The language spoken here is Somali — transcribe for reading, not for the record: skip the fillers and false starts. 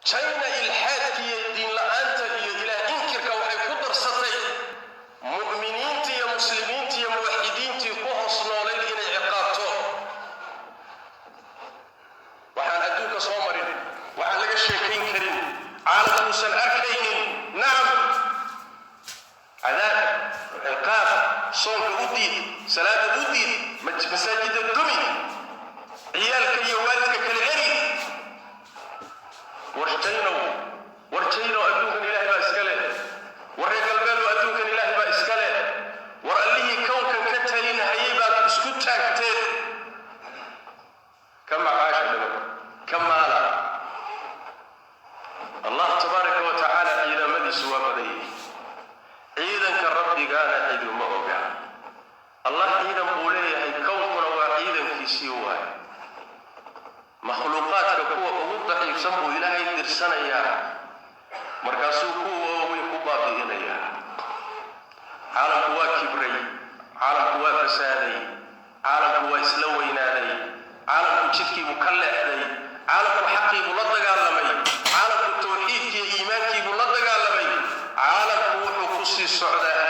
China ilhaadka iyo diin la'aanta iyo ilaah inkirka waxay ku darsatay mu'miniinta iyo muslimiinta iyo muwaxidiinta ku hoos nooleed inay ciqaabto. waxaan adduunka soo marin waxaan laga sheekayn karin caalamkuusan arkaynin. nacam cadaab ciqaab soonka u diid salaada u diid masaajida dumi ciyaalka iyo waalidka kala eri. warjaynow adduunkan ilaahay baa iska leh. warreer galbeedow adduunkan ilaahay baa iska leh. war allihii kownkan ka talinahayay baad isku taagteen. ka macaasha dhiman ka maala. allah tabaaraka wa tacaala ciidamadiisu waa badayay. ciidanka rabbigaana ciduma oga. allah ciidan buu leeyahay, kownkuna waa ciidankiisii waay. makhluuqaadka kuwa ugu daciifsan buu ilaahay dirsanayaa, markaasuu kuwa waaweyn ku baabi'inayaa. caalamku waa kibray, caalamku waa fasaaday, caalamku waa isla weynaaday, caalamku jidkiibuu ka leexday, caalamku xaqiibuu la dagaalamay, caalamku tawxiidkiiyo iimaankiibuu la dagaalamay. caalamku wuxuu ku sii socdaa